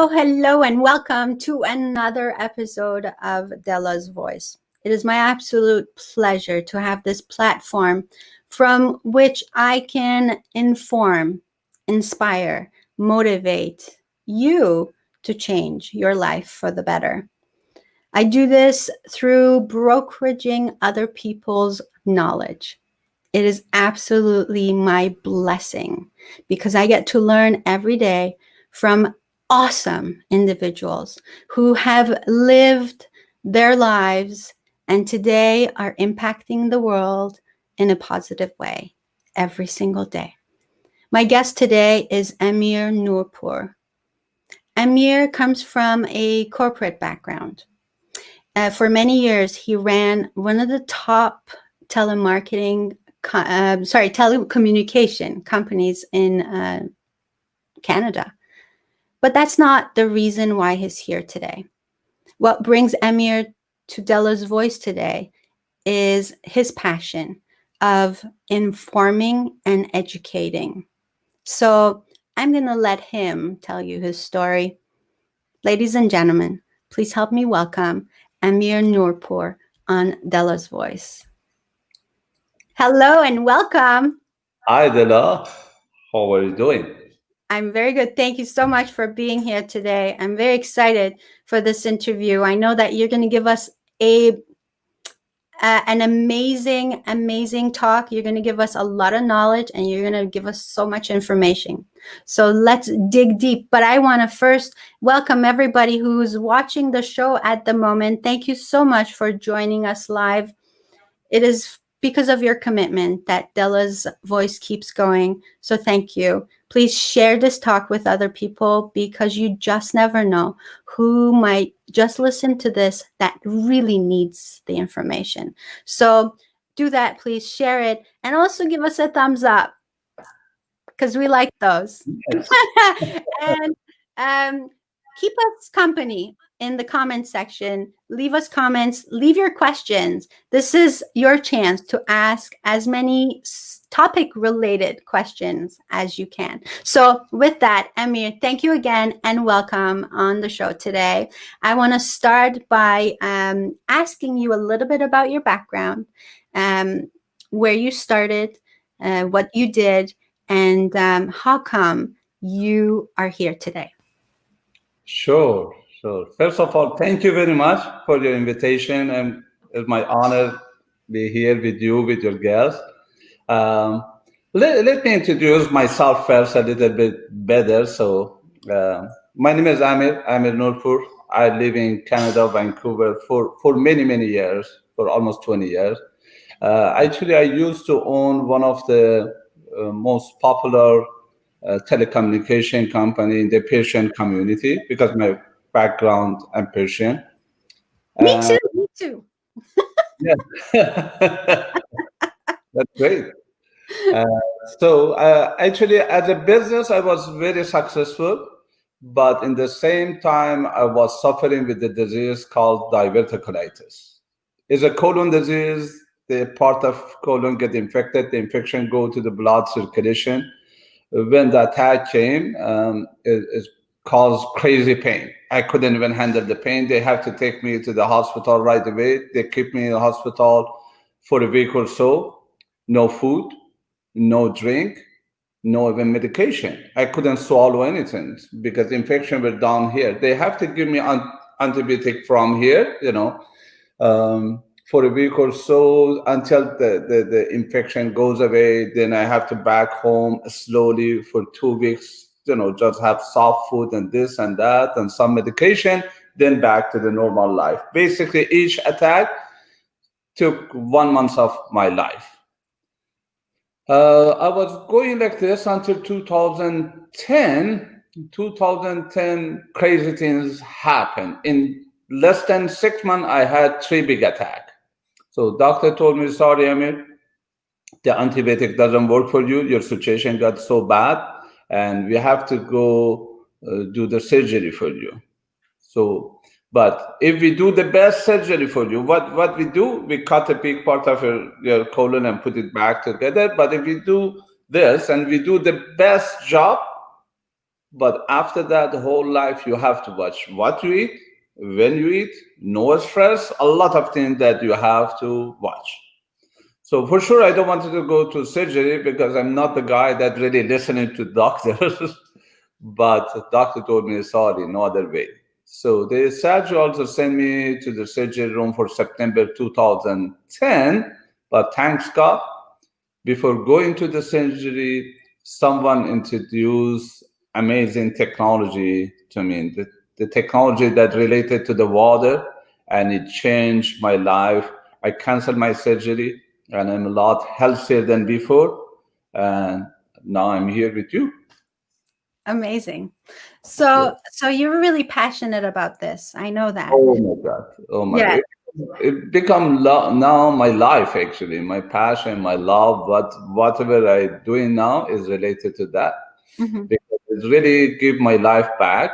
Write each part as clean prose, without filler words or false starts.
hello, and welcome to another episode of Dela's Voice. It is my absolute pleasure to have this platform from which I can inform, inspire, motivate you to change your life for the better. I do this through brokeraging other people's knowledge. It is absolutely my blessing because I get to learn every day from awesome individuals who have lived their lives and today are impacting the world in a positive way every single day. My guest today is Amir Noorpour. Amir comes from a corporate background. For many years, he ran one of the top telecommunication companies in Canada. But that's not the reason why he's here today. What brings Amir to Dela's Voice today is his passion of informing and educating. So I'm going to let him tell you his story. Ladies and gentlemen, please help me welcome Amir Noorpour on Dela's Voice. Hello and welcome. Hi, Dela. How are you doing? I'm very good. Thank you so much for being here today. I'm very excited for this interview. I know that you're going to give us an amazing talk. You're going to give us a lot of knowledge and you're going to give us so much information. So let's dig deep. But I want to first welcome everybody who's watching the show at the moment. Thank you so much for joining us live. It is because of your commitment that Dela's Voice keeps going. So thank you. Please share this talk with other people because you just never know who might just listen to this that really needs the information. So do that, please share it and also give us a thumbs up because we like those. Yes. And keep us company in the comment section. Leave us comments, leave your questions. This is your chance to ask as many topic-related questions as you can. So with that, Amir, thank you again and welcome on the show today. I want to start by asking you a little bit about your background, where you started, what you did, and how come you are here today. Sure. First of all, thank you very much for your invitation, and it's my honor to be here with you, with your guests. Um, let me introduce myself first a little bit better. So, my name is Amir Noorpour. I live in Canada, Vancouver, for many years, for almost 20 years. Actually, I used to own one of the most popular telecommunication company in the Persian community because my background I'm Persian. Me too. Yeah, that's great. Uh, so actually, as a business, I was very successful, but in the same time, I was suffering with the disease called diverticulitis. It's a colon disease. The part of colon get infected. The infection go to the blood circulation. When the attack came, it caused crazy pain. I couldn't even handle the pain. They have to take me to the hospital right away. They keep me in the hospital for a week or so. No food, no drink, no even medication. I couldn't swallow anything because the infection were down here. They have to give me antibiotic from here, for a week or so until the infection goes away. Then I have to back home slowly for 2 weeks, just have soft food and this and that and some medication, then back to the normal life. Basically, each attack took 1 month of my life. I was going like this until 2010. 2010, crazy things happened. In less than 6 months, I had 3 big attacks. So doctor told me, sorry, Amir, the antibiotic doesn't work for you. Your situation got so bad, and we have to go do the surgery for you. So, but if we do the best surgery for you, what we do, we cut a big part of your colon and put it back together. But if we do this and we do the best job, But after that, the whole life you have to watch what you eat, when you eat, no stress, a lot of things that you have to watch. So for sure, I don't want to go to surgery because I'm not the guy that really listening to doctors. But the doctor told me, sorry, no other way. So the surgery also sent me to the surgery room for September 2010. But thanks God, before going to the surgery, someone introduced amazing technology to me. The technology that related to the water, and it changed my life. I canceled my surgery, and I'm a lot healthier than before. And now I'm here with you. Amazing. Yeah. So you're really passionate about this. I know that. Oh my God! Oh my Yeah. God! It become now my life actually, my passion, my love. Whatever I doing now is related to that, Hmm. because it really give my life back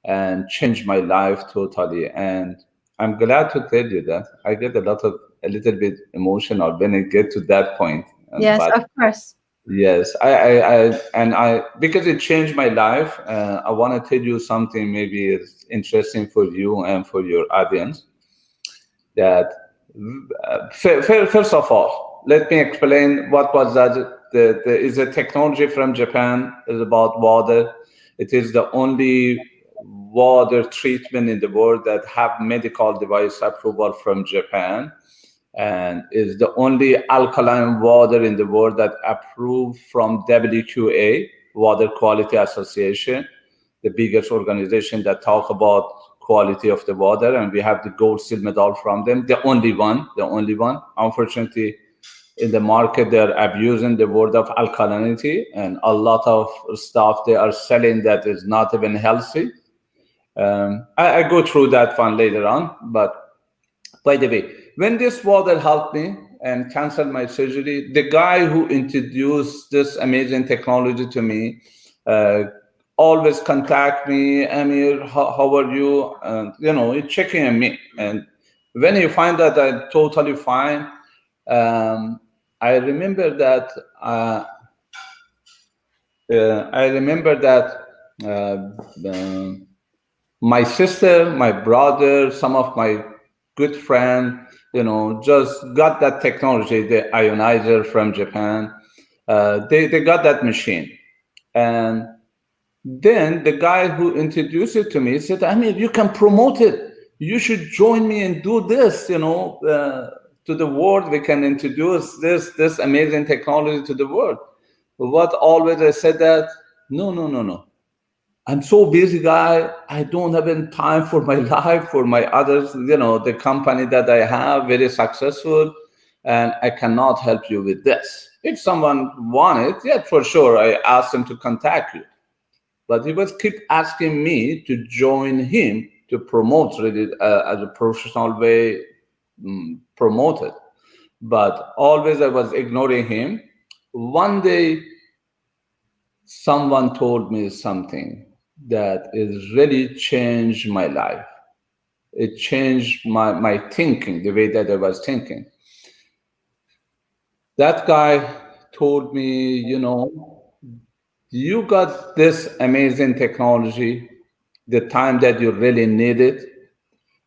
and change my life totally. And I'm glad to tell you that I get a little bit emotional when I get to that point. Yes, But of course. yes, because it changed my life. I want to tell you something maybe it's interesting for you and for your audience. That first of all, let me explain what was that. The is a technology from Japan. Is about water. It is the only water treatment in the world that have medical device approval from Japan, and is the only alkaline water in the world that approved from WQA, Water Quality Association, the biggest organization that talk about quality of the water, and we have the gold seal medal from them. The only one, the only one. Unfortunately, in the market, they're abusing the word of alkalinity, and a lot of stuff they are selling that is not even healthy. I go through that one later on, but by the way, when this water helped me and canceled my surgery, the guy who introduced this amazing technology to me uh, always contact me, Amir, how are you? And he's checking on me. And when he find that I'm totally fine, um, I remember that. I remember that. Uh, my sister, my brother, some of my good friends, just got that technology, the ionizer from Japan. They got that machine. And then the guy who introduced it to me said, I mean, you can promote it. You should join me and do this, to the world. We can introduce this amazing technology to the world. What always I said that, no, no, no, no. I'm so busy guy. I don't have any time for my life, for my others, the company that I have, very successful, and I cannot help you with this. If someone wanted, yeah, for sure, I asked them to contact you. But he was keep asking me to join him to promote really as a professional way, promote it. But always I was ignoring him. One day someone told me something that is really changed my life. It changed my thinking, the way that I was thinking. That guy told me, you got this amazing technology, the time that you really need it,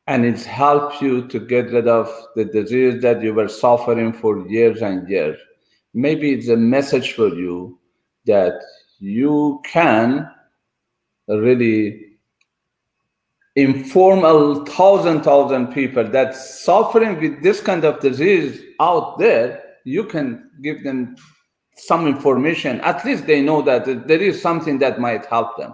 and it's helped you to get rid of the disease that you were suffering for years and years. Maybe it's a message for you that you can really inform a thousand people that suffering with this kind of disease out there. You can give them some information. At least they know that there is something that might help them.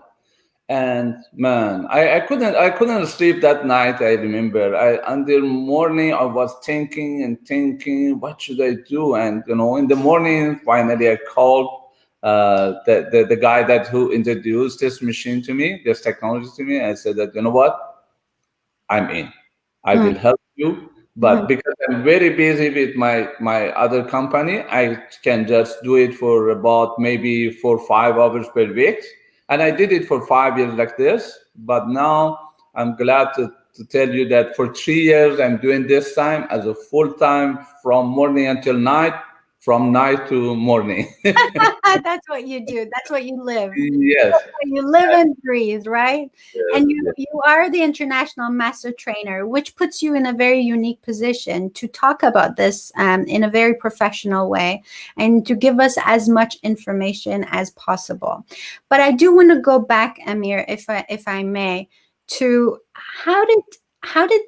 And man, I couldn't sleep that night. I remember until morning I was thinking and thinking, what should I do? And in the morning, finally I called the guy that who introduced this machine to me, this technology to me. I said that, you know what, I'm in. I will help you. Mm-hmm. But because I'm very busy with my other company, I can just do it for about maybe 4 or 5 hours per week. And I did it for 5 years like this. But now I'm glad to tell you that for 3 years I'm doing this time as a full time from morning until night. from night to morning. That's what you do. That's what you live. Yes, You live and breathe, right? yes, And yes, you are the international master trainer, which puts you in a very unique position to talk about this in a very professional way and to give us as much information as possible. But I do want to go back, Amir, if I may, to how did how did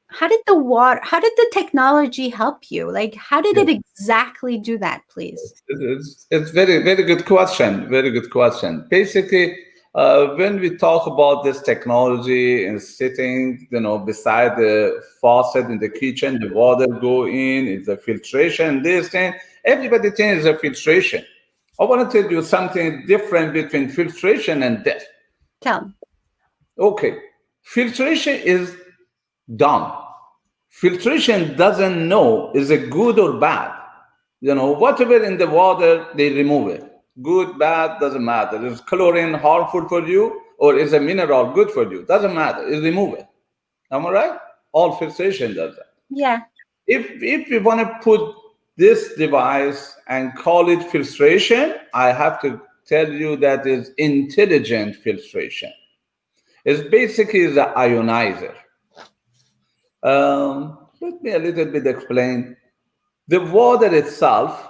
how did the technology help you? Like, how did it yes. exactly do that, please? It's very, very good question. Very good question. Basically, when we talk about this technology and sitting, beside the faucet in the kitchen, the water go in, it's a filtration, this thing, everybody thinks it's a filtration. I want to tell you something different between filtration and this. Tell me. Okay, filtration is dumb. Filtration doesn't know is it good or bad. Whatever in the water, they remove it. Good, bad, doesn't matter. Is chlorine harmful for you or is a mineral good for you? Doesn't matter. It remove it. Am I right? All filtration does that. Yeah. If we want to put this device and call it filtration, I have to tell you that is intelligent filtration. It's basically the ionizer. Let me a little bit explain. The water itself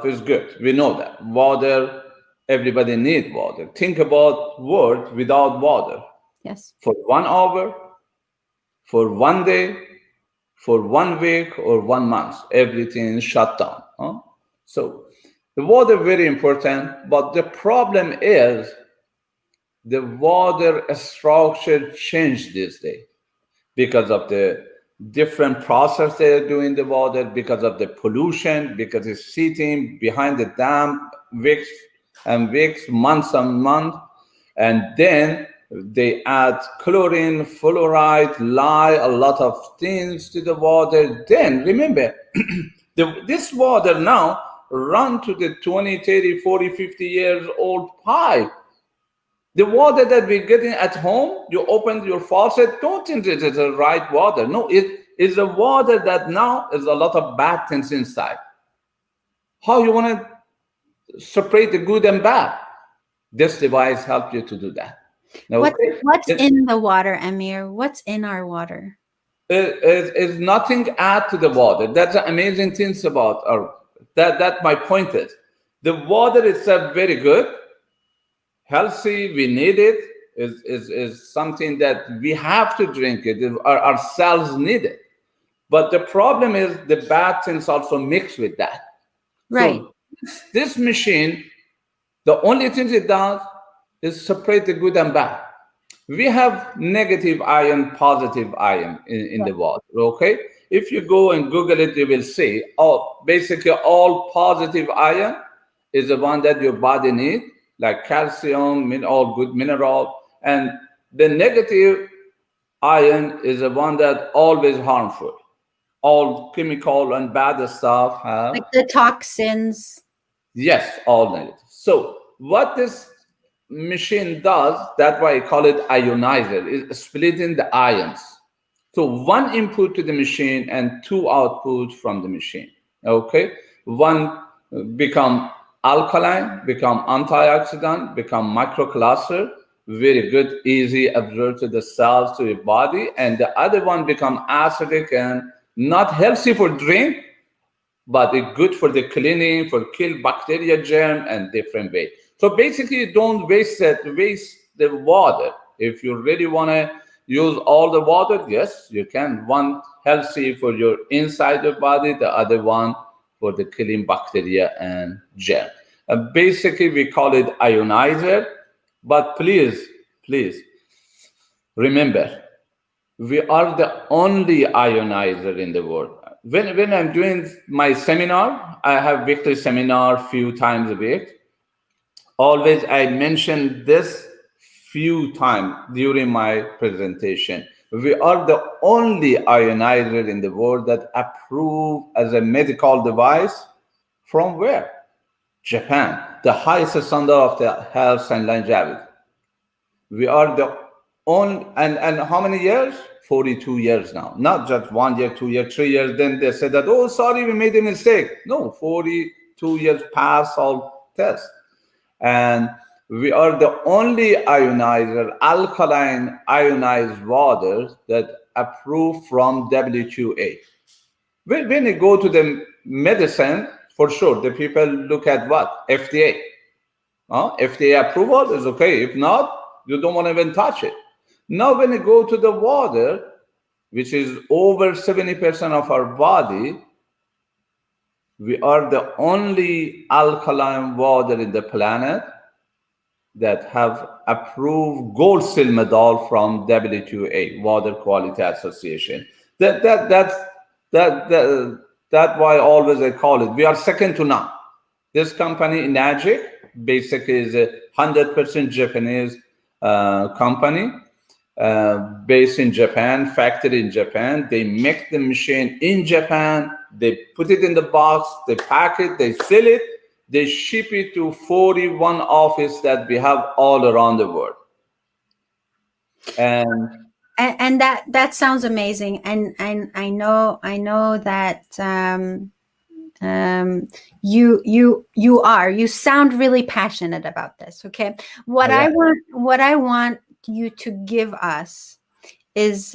is good. We know that. Water, everybody needs water. Think about world without water. Yes. For 1 hour, for one day, for 1 week, or 1 month, everything is shut down. Huh? So the water very important, but the problem is the water structure changed this day because of the different process they are doing the water, because of the pollution, because it's sitting behind the dam weeks and weeks, months and months, and then they add chlorine, fluoride, lye, a lot of things to the water. Then remember, this water now run to the 20, 30, 40, 50 years old pipe. The water that we're getting at home, you open your faucet, don't think it is the right water. No, it is a water that now is a lot of bad things inside. How you want to separate the good and bad? This device helps you to do that. Okay? What's in the water, Amir? What's in our water? Is nothing add to the water. That's the amazing things about or that my point is. The water itself very good, healthy, we need it, is something that we have to drink it, our cells need it. But the problem is the bad things also mix with that. Right. So this machine, the only thing it does is separate the good and bad. We have negative ion, positive ion in Yeah. the water. Okay, if you go and Google it, you will see basically all positive ion is the one that your body needs, like calcium, all good mineral, and the negative ion is the one that always harmful. All chemical and bad stuff Like have. the toxins. Yes, all negative. So what this machine does, that's why I call it ionizer, is splitting the ions. So one input to the machine and two outputs from the machine. Okay, one become alkaline, become antioxidant, become microcluster, very good, easy absorb to the cells to your body, and the other one become acidic and not healthy for drink, but it's good for the cleaning, for kill bacteria, germ, and different way. So basically, don't waste the water. If you really want to use all the water, yes, you can. One healthy for your inside your body, the other one for the killing bacteria and germ. Basically, we call it ionizer. But please remember, we are the only ionizer in the world. When I'm doing my seminar, I have weekly seminar few times a week. Always I mention this few times during my presentation. We are the only ionizer in the world that approved as a medical device from where? Japan, the highest standard of the health and longevity. We are the only, and how many years? 42 years now, not just 1 year, 2 years, 3 years. Then they said that, oh, sorry, we made a mistake. No, 42 years past all tests. And we are the only ionizer, alkaline ionized water that approved from WQA. When you go to the medicine, for sure, the people look at what? FDA. FDA approval is okay. If not, you don't want to even touch it. Now, when you go to the water, which is over 70% of our body, we are the only alkaline water in the planet that have approved gold seal medal from WQA, Water Quality Association. That's why always I call it. We are second to none. This company, Inagic, basically is a 100% Japanese company based in Japan, factory in Japan. They make the machine in Japan. They put it in the box. They pack it. They seal it. They ship it to 41 offices that we have all around the world. And that sounds amazing. And I know that you sound really passionate about this. Okay. What I want you to give us is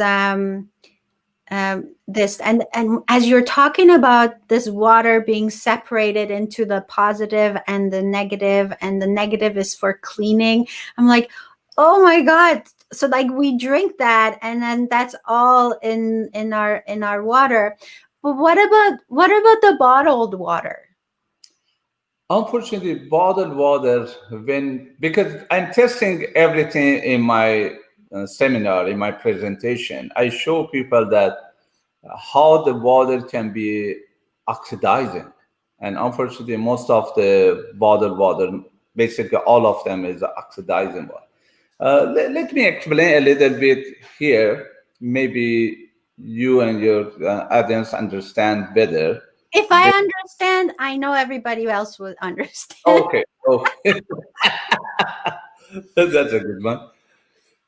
this, and as you're talking about this water being separated into the positive and the negative is for cleaning, I'm like, oh my God. So like we drink that and then that's all in our water. But what about the bottled water? Unfortunately, bottled water, because I'm testing everything in my seminar, in my presentation, I show people that how the water can be oxidizing. And unfortunately, most of the bottled water, basically all of them is oxidizing water. Let me explain a little bit here. Maybe you and your audience understand better. If I understand, I know everybody else would understand. Okay. That's a good one.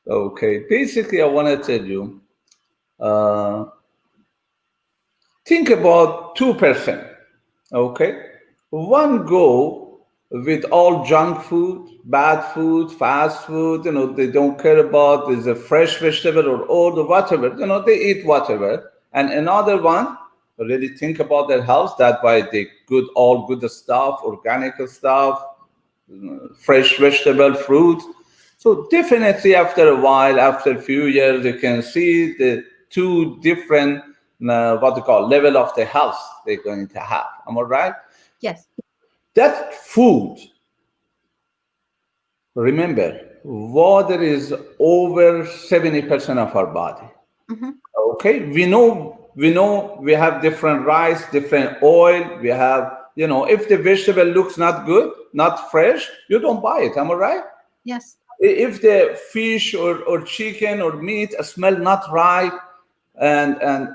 Okay. Basically, I want to tell you, think about 2%. Okay. One go with all junk food, bad food, fast food, they don't care about is a fresh vegetable or old or whatever, they eat whatever. And another one, really think about their health. That's why they all good stuff, organic stuff, fresh vegetable, fruit. So definitely after a while, after a few years, you can see the two different, what they call level of the health they're going to have. Am I right? Yes. That food, remember, water is over 70% of our body. Mm-hmm. Okay, we know we have different rice, different oil. We have, if the vegetable looks not good, not fresh, you don't buy it. Am I right? Yes. If the fish or chicken or meat smell not right and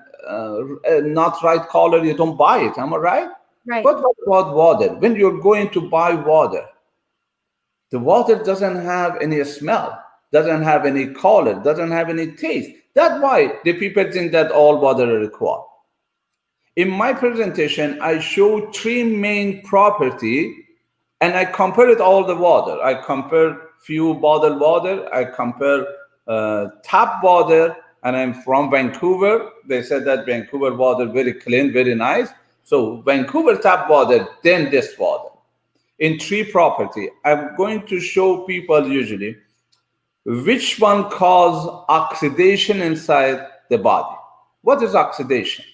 not right color, you don't buy it. Am I right? Right. But what about water? When you're going to buy water, the water doesn't have any smell, doesn't have any color, doesn't have any taste. That's why the people think that all water is equal. In my presentation, I show three main properties, and I compared all the water. I compared few bottled water. I compare tap water, and I'm from Vancouver. They said that Vancouver water very clean, very nice. So Vancouver tap water, then this water. In three property, I'm going to show people usually which one cause oxidation inside the body. What is oxidation?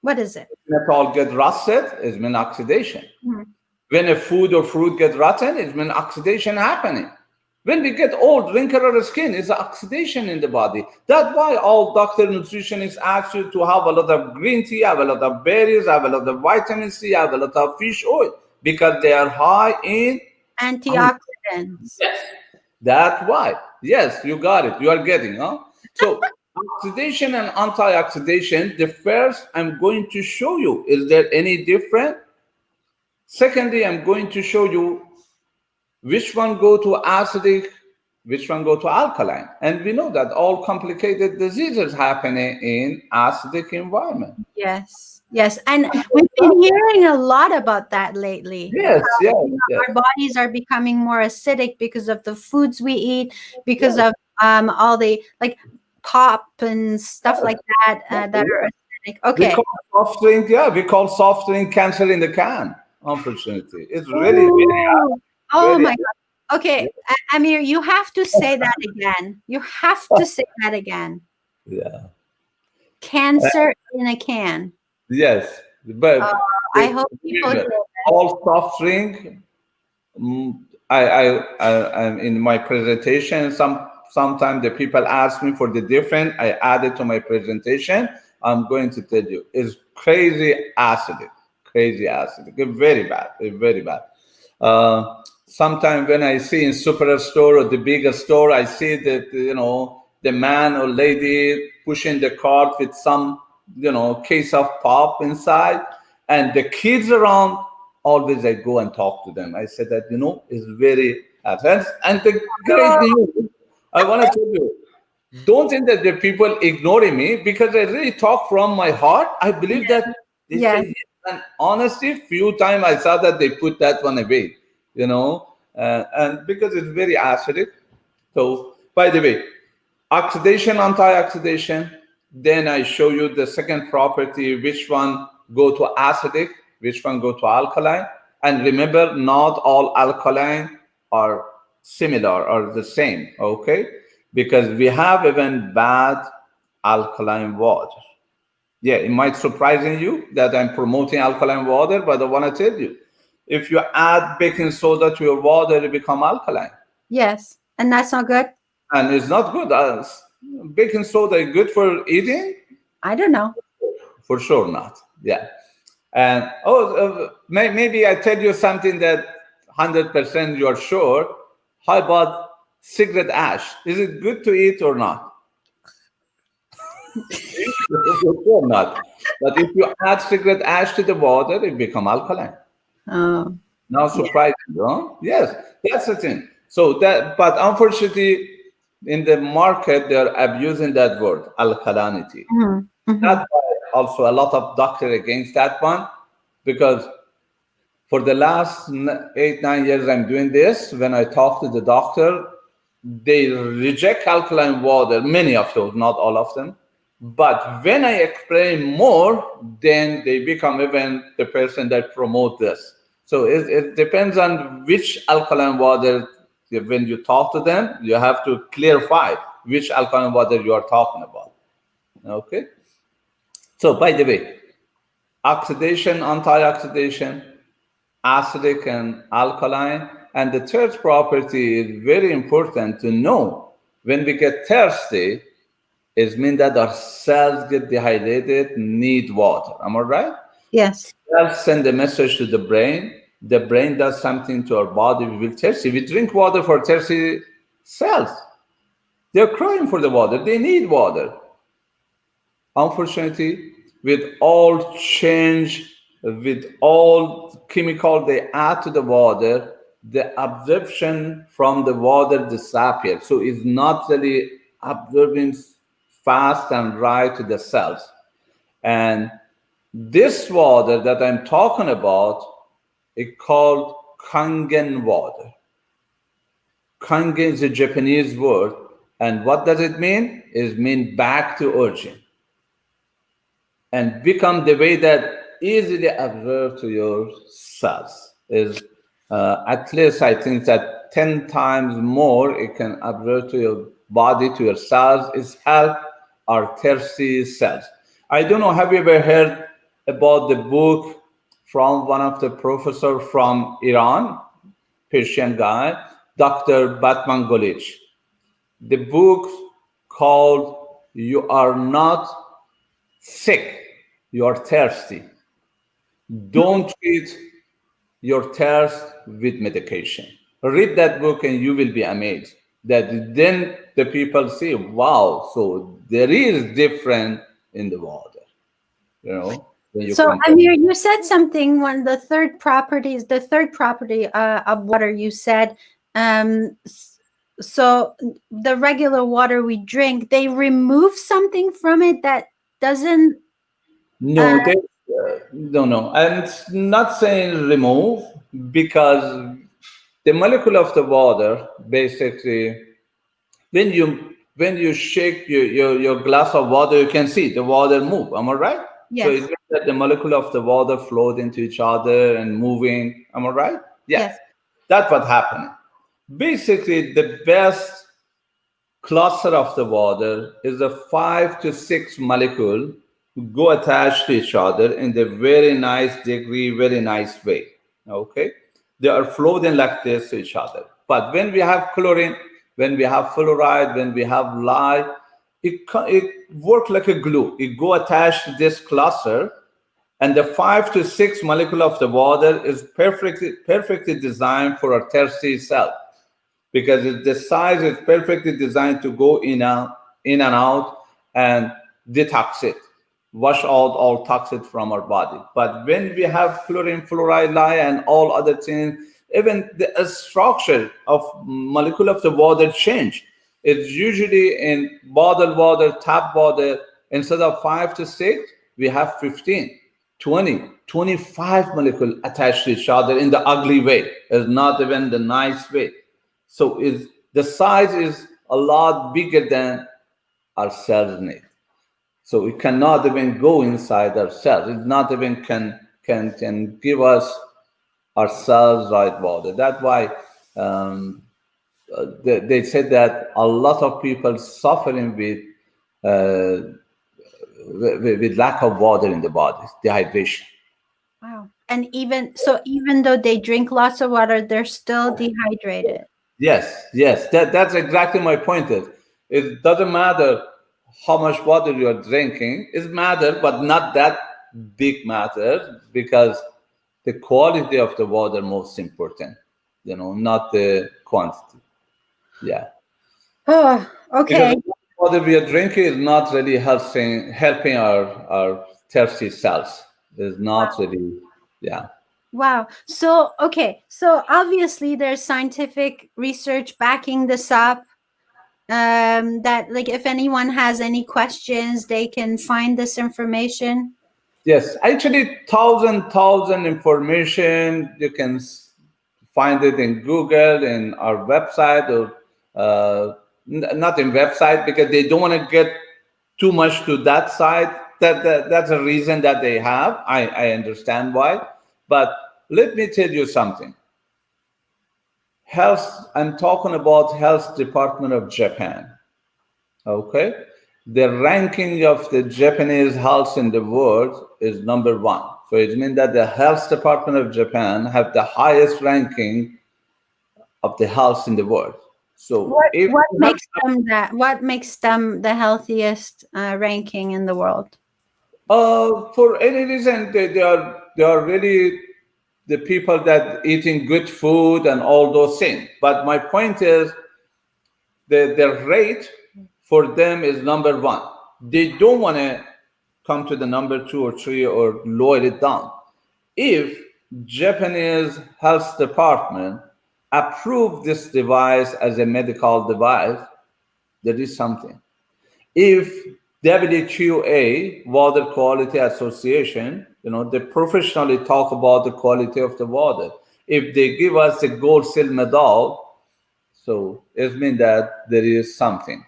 What is it? When it all get rusted, it means oxidation. Mm-hmm. When a food or fruit get rotten, it means oxidation happening. When we get old, wrinkle or skin, is oxidation in the body. That's why all doctor nutritionists ask you to have a lot of green tea, have a lot of berries, have a lot of vitamin C, have a lot of fish oil, because they are high in antioxidants. Yes, that's why. Yes, you got it. You are getting, huh? So oxidation and antioxidation, the first I'm going to show you, is there any different? Secondly, I'm going to show you which one go to acidic which one go to alkaline. And we know that all complicated diseases happening in acidic environment. Yes, yes. And we've been hearing a lot about that lately. Yes, yes, yes, Our bodies are becoming more acidic because of the foods we eat, because yes, of all the like pop and stuff like that that yes. are acidic. We Okay. call soft drink, yeah, we call soft drink cancer in the can. Unfortunately, it's really Ooh. Oh very, my God. very, Okay, Amir, you have to say that again. You have to say that again. yeah. Cancer in a can. Yes, Uh, but I hope people hear remember, this. all soft drink. mm, I'm in my presentation. Sometimes the people ask me for the different. I add it to my presentation. I'm going to tell you, it's crazy acidic, very bad, very bad. Sometimes when I see in superstore or the bigger store, I see that the man or lady pushing the cart with some case of pop inside, and the kids around. Always I go and talk to them. I said that is very advanced. And the great Oh, news, I want to tell you, don't think that the people ignoring me because I really talk from my heart. I believe that they yes. say yes. And honestly, few times I saw that they put that one away, and because it's very acidic. So, by the way, oxidation, anti-oxidation. Then I show you the second property, which one go to acidic, which one go to alkaline. And remember, not all alkaline are similar or the same, okay? Because we have even bad alkaline water. Yeah, it might surprise you that I'm promoting alkaline water, but I want to tell you, if you add baking soda to your water, it become alkaline, Yes. And that's not good? and it's not good. Baking soda is good for eating? I don't know. For sure not. Yeah. And maybe I tell you something that 100% you're sure. How about cigarette ash? Is it good to eat or not? For sure not. But if you add cigarette ash to the water, it become alkaline. Oh, Now yeah. surprising, huh? Yes, that's the thing. So that, but unfortunately, in the market, they're abusing that word, alkalinity. Mhm, That's mhm. why also a lot of doctor against that one, because for the last 8, 9 years I'm doing this. When I talk to the doctor, they reject alkaline water, many of those, not all of them. But when I explain more, then they become even the person that promote this. So it depends on which alkaline water. When you talk to them, you have to clarify which alkaline water you are talking about. Okay. So by the way, oxidation, antioxidation, acidic and alkaline. And the third property is very important to know. When we get thirsty, it means that our cells get dehydrated, need water. Am I right? Yes. Cells send a message to the brain. The brain does something to our body. We will thirsty. We drink water for thirsty cells. They're crying for the water. They need water. Unfortunately, with all change, with all chemical they add to the water, the absorption from the water disappears. So it's not really absorbing fast and right to the cells. And this water that I'm talking about is called Kangen water. Kangen is a Japanese word. And what does it mean? It means back to origin, and become the way that easily observed to your cells is at least I think that 10 times more it can observe to your body, to your cells, is help our thirsty cells. I don't know, have you ever heard about the book from one of the professor from Iran, Persian guy, Dr. Batman Golich? The book called You Are Not Sick, you're thirsty. Don't treat your thirst with medication. Read that book and you will be amazed that then the people say, wow, so there is different in the water, when you So, compare. Amir, you said something. The third property of water. You said um, s- So the regular water we drink, they remove something from it that doesn't. Uh, No, no. I'm not saying remove, because the molecule of the water, basically, when you shake your glass of water, you can see the water move. Am I right? So it yes, means that the molecule of the water flowed into each other and moving. Am I right? Yes, yes. that's what happened. Basically, the best cluster of the water is a 5 to 6 molecule go attached to each other in the very nice degree, very nice way. Okay, they are floating like this to each other. But when we have chlorine, when we have fluoride, when we have lye, it works like a glue. It go attached to this cluster, and the 5 to 6 molecule of the water is perfectly designed for a tertiary cell, because the size is perfectly designed to go in and out and detox it, wash out all toxins from our body. But when we have chlorine, fluoride, lye, and all other things, even the structure of molecule of the water change. It's usually in bottled water, tap water, instead of 5 to 6, we have 15, 20, 25 molecules attached to each other in the ugly way. It's not even the nice way. So the size is a lot bigger than our cells need. So it cannot even go inside our cells. It not even can give us our cells right water. That's why they said that a lot of people suffering uh, with lack of water in the body, dehydration. Wow. And even though they drink lots of water, they're still dehydrated. Yes, yes, that's exactly my point. Is it doesn't matter how much water you're drinking. It matter, but not that big matter, because the quality of the water most important. Not the quantity. Yeah, Oh, because okay. the water we are drinking is not really helping our thirsty cells. It's not really. Yeah. Wow. So, okay. So obviously there's scientific research backing this up. That like if anyone has any questions, they can find this information. Yes, actually, thousand information. You can find it in Google, in our website, or not in website, because they don't want to get too much to that side. That's a reason that they have. I understand why, but let me tell you something. Health. I'm talking about Health Department of Japan. Okay, the ranking of the Japanese health in the world is number one. So it means that the health department of Japan have the highest ranking of the health in the world. So if What you have, makes them that? What makes them the healthiest ranking in the world? for any reason, they are really the people that eating good food and all those things. But my point is, the rate for them is number one. They don't want to come to the number 2 or 3 or lower it down. If Japanese health department approve this device as a medical device, there is something. If WQA, Water Quality Association, they professionally talk about the quality of the water. If they give us the gold seal medal, so it means that there is something.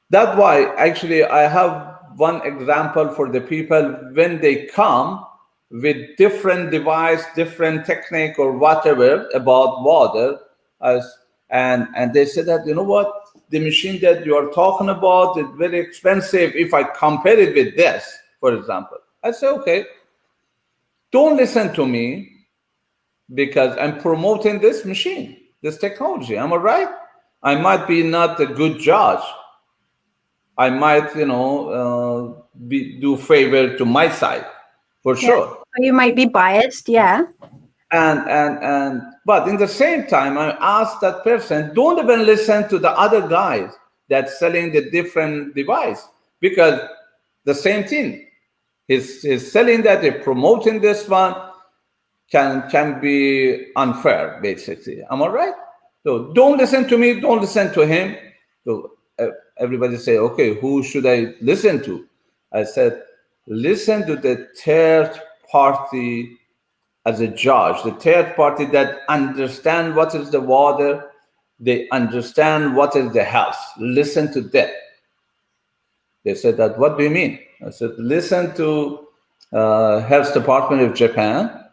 That's why actually I have one example for the people when they come with different device, different technique or whatever about water, as and they say that, what, the machine that you are talking about is very expensive. If I compare it with this, for example, I say, okay, don't listen to me, because I'm promoting this machine, this technology. Am I right? I might be not a good judge. I might, do favor to my side, for Yeah. sure. So you might be biased. Yeah. But in the same time, I ask that person, don't even listen to the other guys that's selling the different device, because the same thing. He's selling that, he's promoting this one, can be unfair, basically. Am I right? So don't listen to me, don't listen to him. So everybody say, okay, who should I listen to? I said, listen to the third party as a judge, the third party that understand what is the water, they understand what is the health. Listen to them. They said that, what do you mean? I said, listen to Health Department of Japan.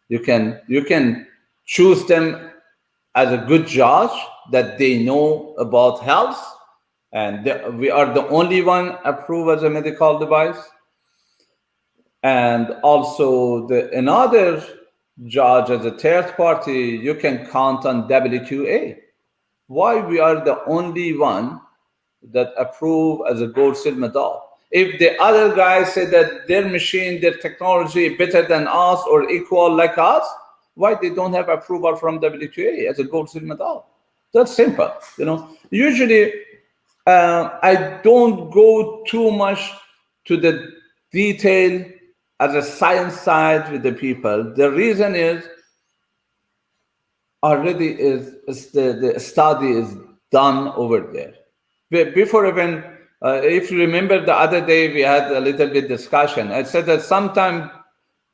You can choose them as a good judge that they know about health, and we are the only one approved as a medical device. And also another judge as a third party, you can count on WQA. Why we are the only one that approve as a gold seal medal? If the other guys say that their machine, their technology better than us or equal like us, why they don't have approval from WQA as a gold seal medal? That's simple. Usually I don't go too much to the detail as a science side with the people. The reason is already is the study is done over there. Before even, if you remember the other day, we had a little bit discussion. I said that sometimes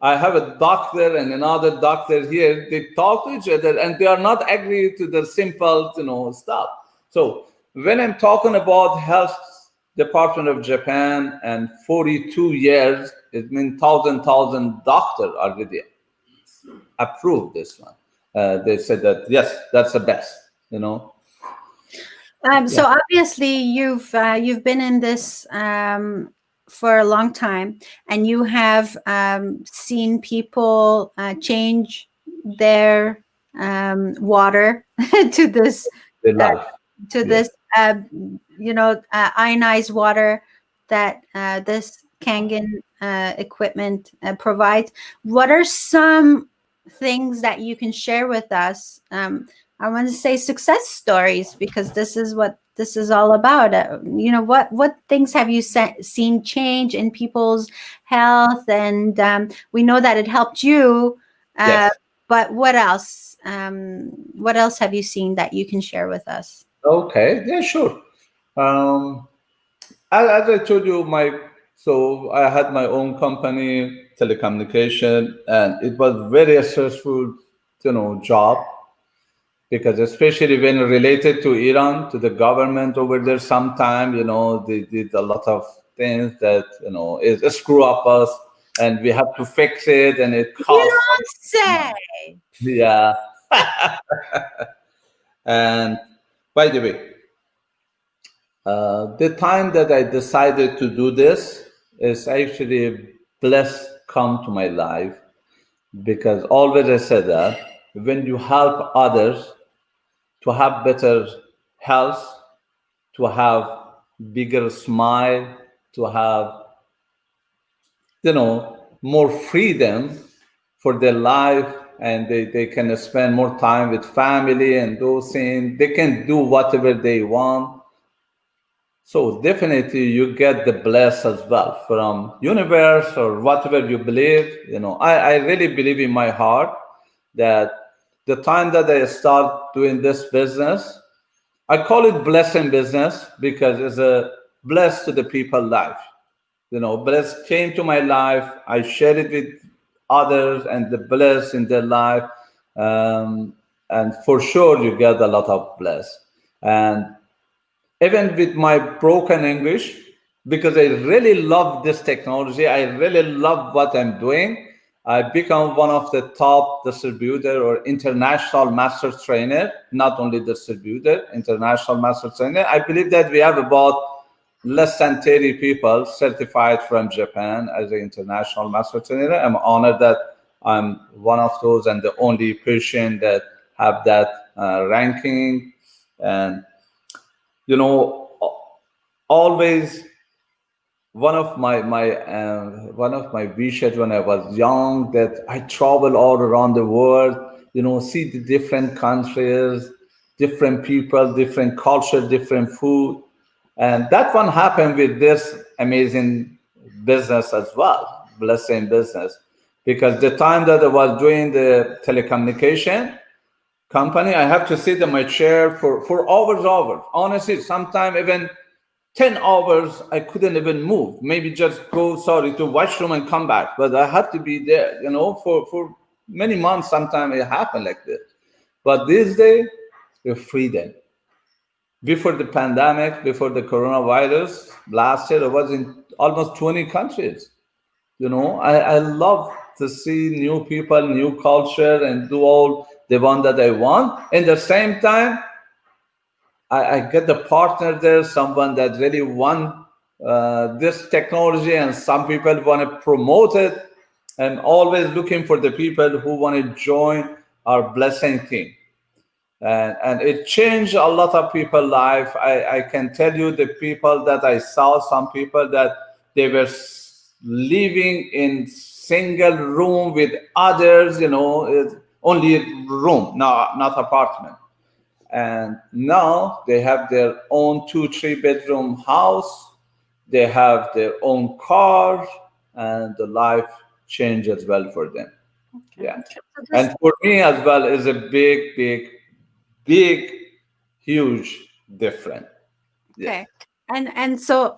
I have a doctor and another doctor here, they talk to each other and they are not agree to the simple, stuff. So when I'm talking about health department of Japan and 42 years, it means thousand doctor already approved this one. They said that, yes, that's the best, Yeah. So obviously you've been in this for a long time, and you have seen people change their water to this The uh, life. to Yeah. this ionized water that this Kangen equipment provides. What are some things that you can share with us? I want to say success stories, because this is what this is all about. What things have you seen change in people's health? And we know that it helped you, Yes. but what else? What else have you seen that you can share with us? Okay. Yeah, sure. Um, as I told you, so I had my own company, telecommunication, and it was very stressful, job, because especially when related to Iran, to the government over there, sometime, they did a lot of things that, is screw up us, and we have to fix it, and it You costs don't say. money. Yeah. And by the way, the time that I decided to do this is actually a blessed come to my life, because always I said that when you help others to have better health, to have bigger smile, to have more freedom for their life, and they can spend more time with family and those things, they can do whatever they want. So definitely you get the bless as well from universe or whatever you believe. I really believe in my heart that the time that I start doing this business, I call it blessing business because it's a bless to the people life. Bless came to my life. I share it with others and the bless in their life. Um, and for sure you get a lot of bless. And even with my broken English, because I really love this technology, I really love what I'm doing. I become one of the top distributor or international master trainer, not only distributor, international master trainer. I believe that we have about less than 30 people certified from Japan as an international master trainer. I'm honored that I'm one of those and the only person that have that ranking. And you know always one of my wishes when I was young, that I travel all around the world, see the different countries, different people, different culture, different food. And that one happened with this amazing business as well, blessing business, because the time that I was doing the telecommunication, company, I have to sit in my chair for hours. Honestly, sometimes even 10 hours, I couldn't even move. Maybe just go, sorry, to washroom and come back. But I have to be there, for many months. Sometimes it happened like this. But this day, we're freedom. Before the pandemic, before the coronavirus, last year I was in almost 20 countries. I love to see new people, new culture, and do all the one that I want. In the same time, I get the partner there, someone that really want this technology, and some people want to promote it. I'm always looking for the people who want to join our blessing team. And it changed a lot of people's life. I can tell you the people that I saw, some people that they were living in single room with others, it's only room, not apartment. And now they have their own 2-3 bedroom house. They have their own car, and the life changed as well for them. Okay. Yeah. So And for me as well is a big, huge difference. Yeah. okay. And so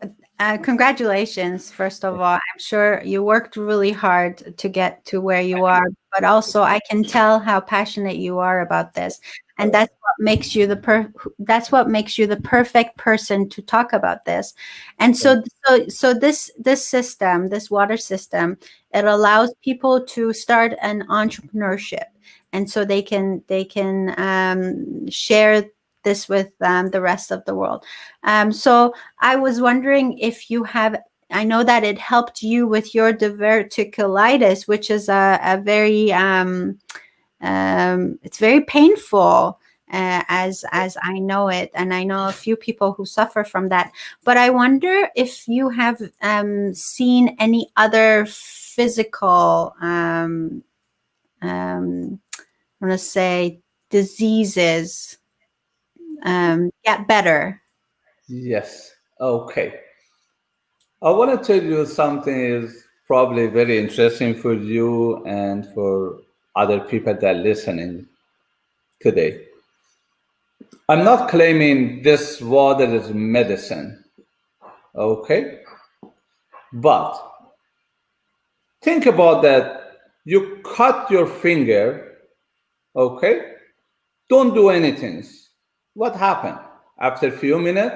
congratulations, first of all. I'm sure you worked really hard to get to where you are, but also I can tell how passionate you are about this. And that's what makes you the perfect person to talk about this. And so this system, this water system, it allows people to start an entrepreneurship. And so they can share this with the rest of the world. So I was wondering if you have. I know that it helped you with your diverticulitis, which is a very it's very painful. As I know it, and I know a few people who suffer from that. But I wonder if you have seen any other physical, I want to say, diseases get better. Yes. Okay. I want to tell you something is probably very interesting for you and for other people that are listening today. I'm not claiming this water is medicine, okay? But think about that. You cut your finger, okay? Don't do anything. What happened? After a few minutes,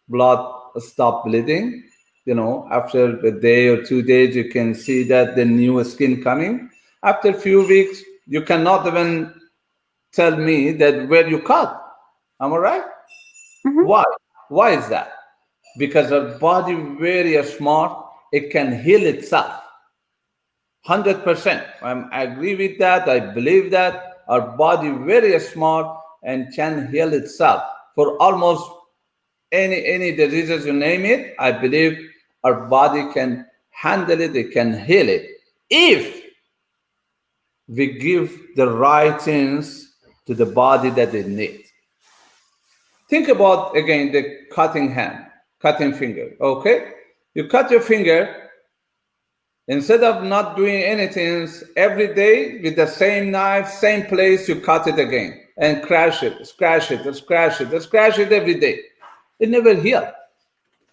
blood stop bleeding. After a day or 2 days, you can see that the new skin coming. After a few weeks, you cannot even tell me that where you cut. Am I right? Mhm. Why? Why is that? Because our body very smart. It can heal itself. 100%. I agree with that. I believe that our body very smart and can heal itself for almost any diseases you name it. I believe our body can handle it. It can heal it if we give the right things to the body that it needs. Think about again the cutting hand, cutting finger. Okay, you cut your finger. Instead of not doing anything every day with the same knife, same place, you cut it again and crash it, scratch it, scratch it, scratch it every day. It never heals.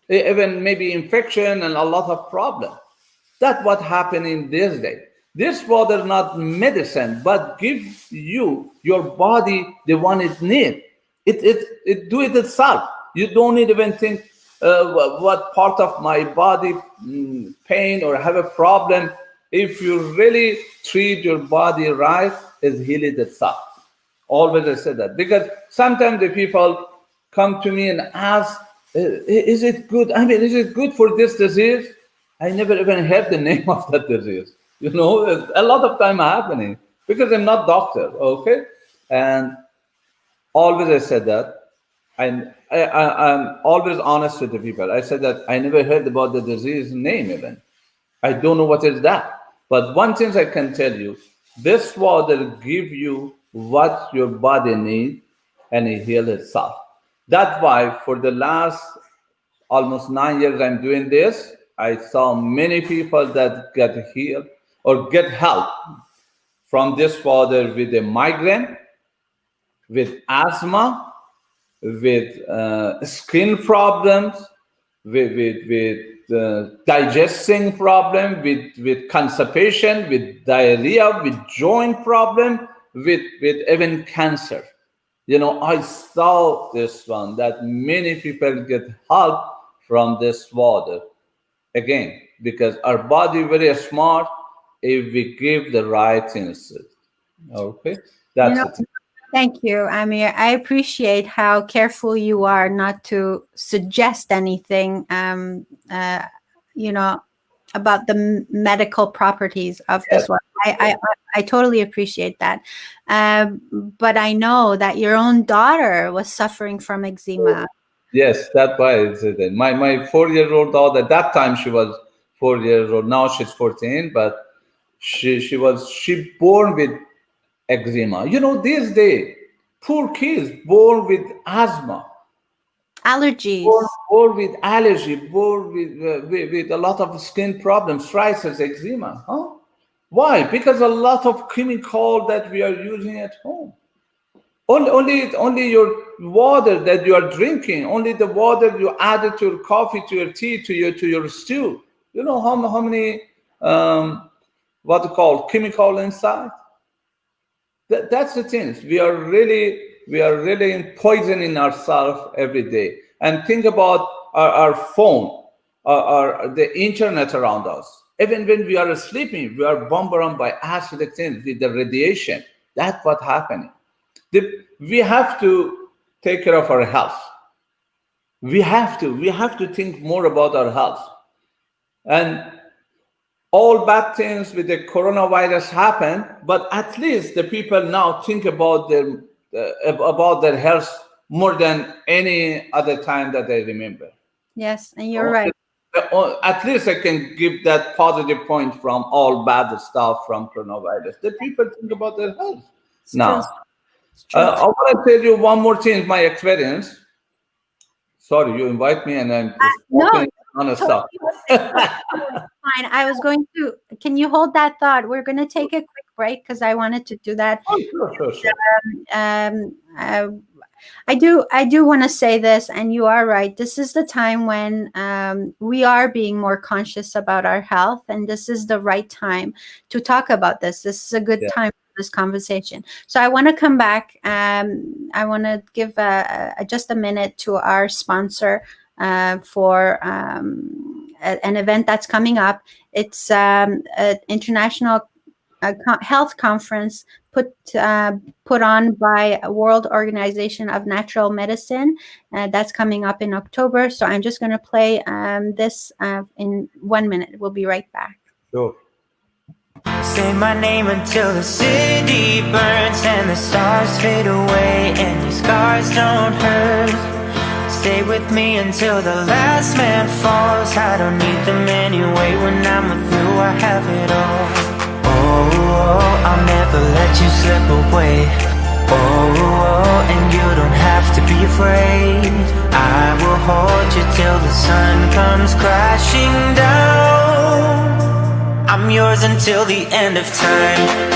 Even maybe infection and a lot of problems. That's what happened in this day. This water not medicine, but gives you your body the one it needs. It do it itself. You don't need even think what part of my body pain or have a problem. If you really treat your body right, it heal it itself. Always I said that because sometimes the people come to me and ask, "Is it good? I mean, is it good for this disease?" I never even heard the name of that disease. It's a lot of time happening because I'm not doctor, okay? And always I said that. I'm always honest with the people. I said that I never heard about the disease name even. I don't know what is that. But one thing I can tell you, this water give you what your body needs and it heal itself. That's why for the last almost 9 years I'm doing this, I saw many people that get healed or get help from this water with a migraine, with asthma, with skin problems, with digesting problem, with constipation, with diarrhea, with joint problem, with even cancer. I saw this one that many people get help from this water. Again, because our body very smart if we give the right things. Okay, You that's know, it. thank you, Amir. I appreciate how careful you are not to suggest anything, you know, about the medical properties of Yes, this one. I totally appreciate that. But I know that your own daughter was suffering from eczema. yes, that's why it's it. My 4-year-old daughter, at that time she was 4 years old. Now she's 14, but she born with eczema. These days, poor kids born with asthma, Allergies. born with allergy, born with a lot of skin problems, psoriasis, eczema. Huh? Why? Because a lot of chemical that we are using at home. Only your water that you are drinking, only the water you added to your coffee, to your tea, to your stew. You know how many what to call chemical inside. That's the thing. We are really poisoning ourselves every day. And think about our phone, the internet around us. Even when we are sleeping, we are bombarded by acidic things with the radiation. That's what's happening. We have to take care of our health. We have to think more about our health. And all bad things with the coronavirus happen, but at least the people now think about their health more than any other time that I remember. Yes, and you're Oh, right. At least I can give that positive point from all bad stuff from coronavirus. The people think about their health It's true. now. It's true. I want to tell you one more thing, my experience. Sorry, you invite me and I'm No, talking on totally stuff. fine. I was going to. Can you hold that thought? We're going to take a quick break because I wanted to do that. Oh, sure, sure, sure. Um, uh, I do want to say this, and you are right. This is the time when we are being more conscious about our health, and this is the right time to talk about this. This is a good Yeah, time for this conversation. So I want to come back. I want to give just a minute to our sponsor for an event that's coming up. It's an international health conference put on by a World Organization of Natural Medicine. That's coming up in October. So I'm just going to play this in 1 minute. We'll be right back. sure. Say my name until the city burns and the stars fade away and your scars don't hurt. Stay with me until the last man falls. I don't need them anyway. When I'm with you, I have it all. Oh, I'll never let you slip away. Oh, and you don't have to be afraid. I will hold you till the sun comes crashing down. I'm yours until the end of time.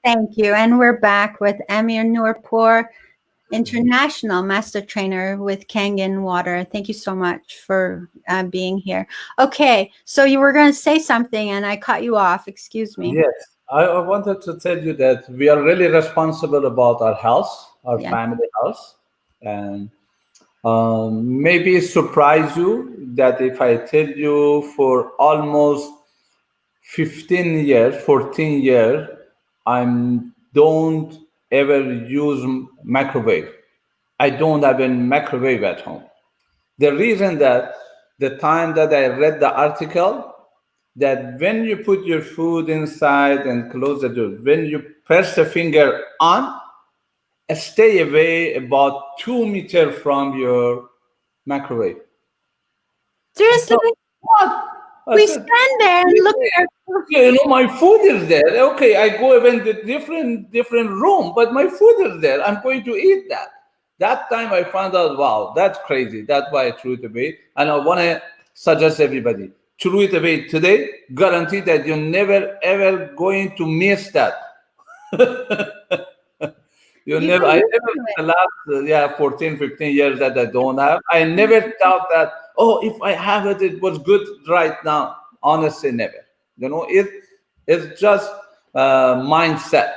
Thank you. And we're back with Amir Noorpour, international master trainer with Kangen Water. Thank you so much for being here. Okay, so you were going to say something and I cut you off. Excuse me. Yes, I wanted to tell you that we are really responsible about our health, our Yeah. family health, and maybe surprise you that if I tell you for almost 15 years, 14 years, I don't ever use microwave. I don't have a microwave at home. The reason that the time that I read the article, that when you put your food inside and close the door, when you press the finger on, stay away about 2 meters from your microwave. I Seriously, thought, what? I we said, stand there and look at our food. yeah, my food is there. Okay, I go even the different room, but my food is there. I'm going to eat that. That time I found out, wow, that's crazy. That's why I threw it away. And I want to suggest everybody, throw it away today. Guarantee that you're never ever going to miss that. You You never, got I used never, to it. the last, 14, 15 years that I don't have, I never thought that, oh, if I have it, it was good right now. Honestly, never. It's just mindset.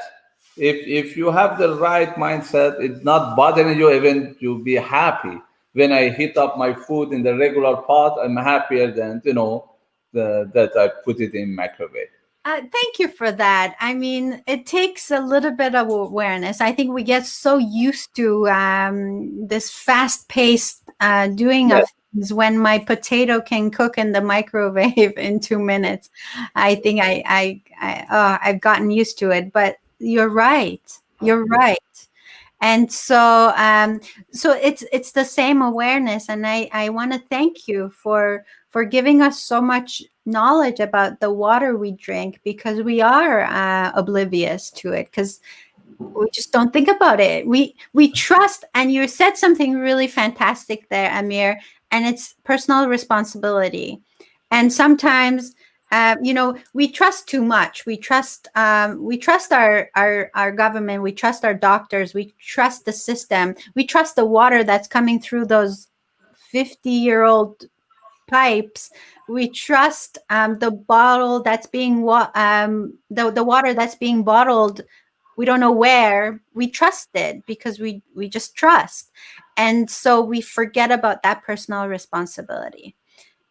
If you have the right mindset, it's not bothering you, even you'll be happy. When I heat up my food in the regular pot, I'm happier than, that I put it in microwave. Thank you for that. I mean, it takes a little bit of awareness. I think we get so used to this fast-paced doing of Yes. things. When my potato can cook in the microwave in 2 minutes, I think I've gotten used to it. But you're right. You're right. And so it's the same awareness, and I want to thank you for giving us so much knowledge about the water we drink, because we are oblivious to it, because we just don't think about it. We trust, and you said something really fantastic there, Amir, and it's personal responsibility. And sometimes we trust too much. We trust our government, we trust our doctors, we trust the system, we trust the water that's coming through those 50-year-old pipes. We trust the bottle that's being the water that's being bottled. We don't know where. We trust it because we just trust, and so we forget about that personal responsibility.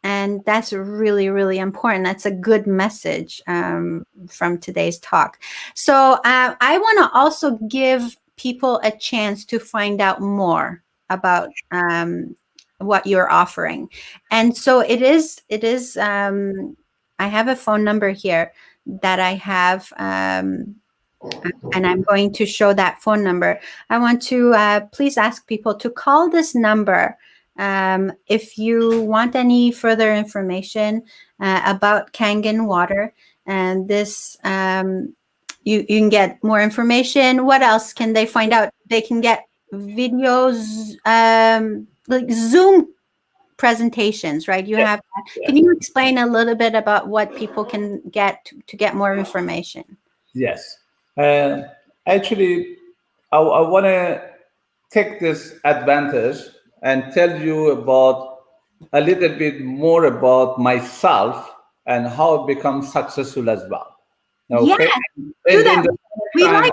And that's really, really important. That's a good message from today's talk. So I want to also give people a chance to find out more about what you're offering. And so it is, I have a phone number here that I have, and I'm going to show that phone number. I want to please ask people to call this number if you want any further information about Kangen Water. And this, you can get more information. What else can they find out? They can get videos, like Zoom presentations, right? You have. Yeah. Can you explain a little bit about what people can get to get more information? Yes. Uh, Actually, I want to take this advantage and tell you about a little bit more about myself and how I become successful as well. Yeah, Okay. do In that. the We same time, like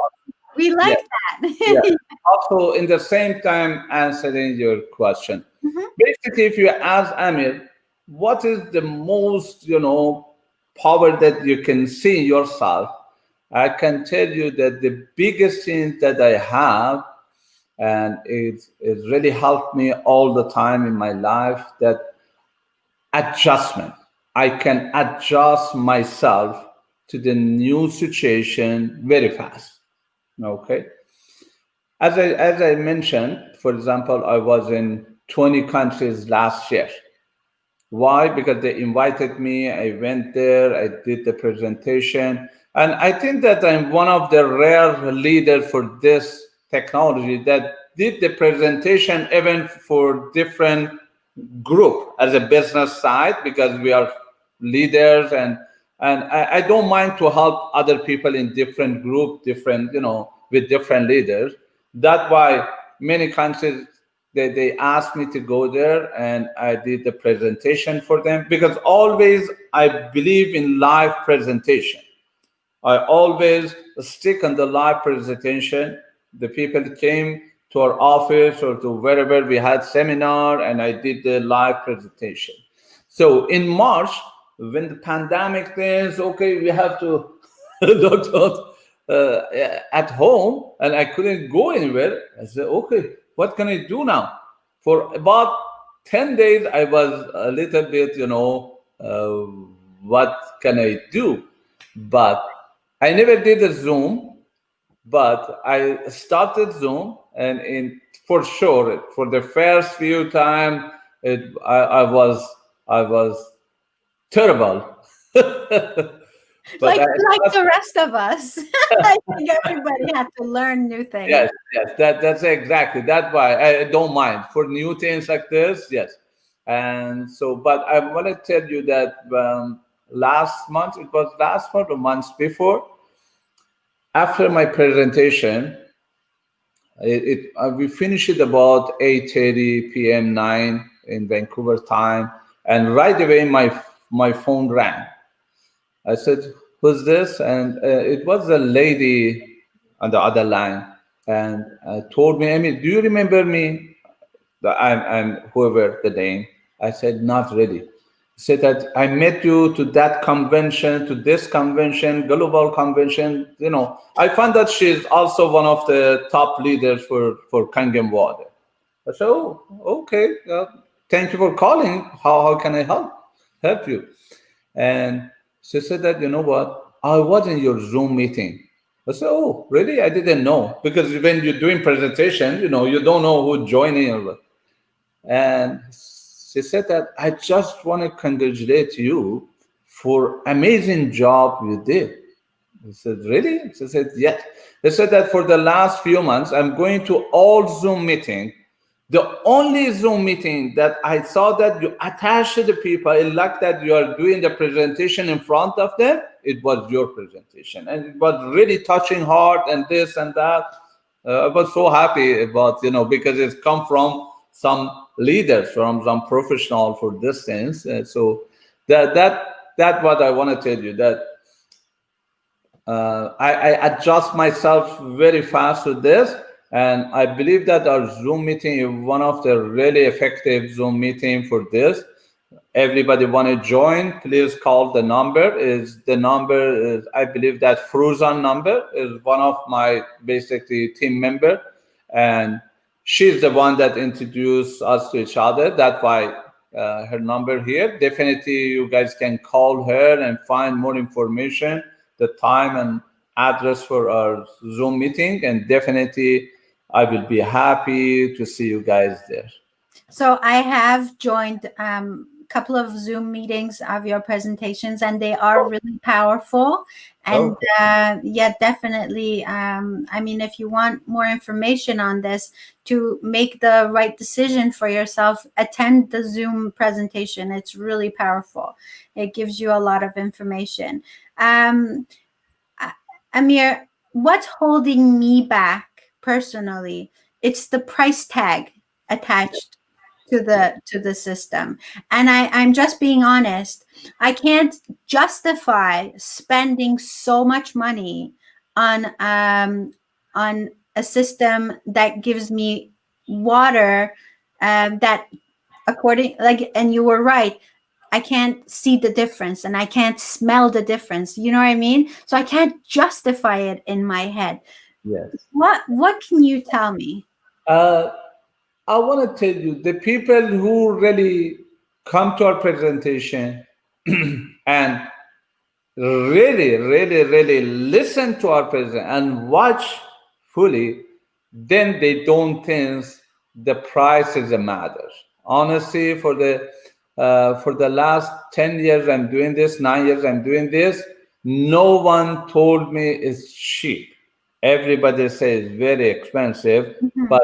we yeah, like yeah. that. Also, in the same time, answering your question. Mhm. Basically, if you ask Amir, what is the most, power that you can see in yourself? I can tell you that the biggest thing that I have, and it really helped me all the time in my life, that adjustment. I can adjust myself to the new situation very fast. Okay. As I mentioned, for example, I was in 20 countries last year. Why? Because they invited me. I went there. I did the presentation, and I think that I'm one of the rare leaders for this technology that did the presentation even for different group as a business side, because we are leaders, and I don't mind to help other people in different group, different with different leaders. That's why many countries they asked me to go there, and I did the presentation for them, because always I believe in live presentation. I always stick on the live presentation. The people came to our office or to wherever we had seminar, and I did the live presentation. So in March, when the pandemic things, okay, we have to look at home, and I couldn't go anywhere. I said, okay, what can I do now? For about 10 days, I was a little bit, what can I do? But I never did a Zoom, but I started Zoom, and for sure, for the first few time, I was terrible. But Like the rest of us. I think everybody had to learn new things. yes, that's exactly that's why I don't mind for new things like this. Yes, and so, but I want to tell you that last month, it was last month or months before, after my presentation, we finished it about 8:30 p.m. 9 in Vancouver time, and right away my phone rang. I said, "Who's this?" And it was a lady on the other line, and told me, "Amir, do you remember me?" I'm whoever the name. I said, "Not really." Said that I met you to that convention, to this convention, global convention. I found that she's also one of the top leaders for Kangen Water. I said, "Oh, okay. Thank you for calling. How can I help you?" And she said that, "You know what? I was in your Zoom meeting." I said, "Oh, really? I didn't know." Because when you're doing presentation, you don't know who joining or what. And she said that, "I just want to congratulate you for amazing job you did." I said, "Really?" She said, "Yes." They said that for the last few months, I'm going to all Zoom meeting. The only Zoom meeting that I saw that you attach to the people, like that you are doing the presentation in front of them, it was your presentation. And it was really touching heart and this and that. I was so happy about, because it's come from some leaders, from some professional for this things. So that what I want to tell you, that I adjust myself very fast to this, and I believe that our Zoom meeting is one of the really effective Zoom meeting for this. Everybody want to join? Please call the number. Is I believe that Fruzan number is one of my basically team member, and she's the one that introduced us to each other. That's why her number here. Definitely, you guys can call her and find more information, the time and address for our Zoom meeting, and definitely I will be happy to see you guys there. So I have joined a couple of Zoom meetings of your presentations, and they are really powerful. And yeah, definitely. I mean, if you want more information on this to make the right decision for yourself, attend the Zoom presentation. It's really powerful. It gives you a lot of information. Amir, what's holding me back personally? It's the price tag attached to the system, and I'm just being honest. I can't justify spending so much money on a system that gives me water that according, like, and you were right, I can't see the difference and I can't smell the difference. You know what I mean? So I can't justify it in my head. Yes. What can you tell me? I want to tell you, the people who really come to our presentation and really, really, really listen to our presentation and watch fully, then they don't think the price is a matter. Honestly, for the last 10 years I'm doing this, 9 years I'm doing this, no one told me it's cheap. Everybody says very expensive, but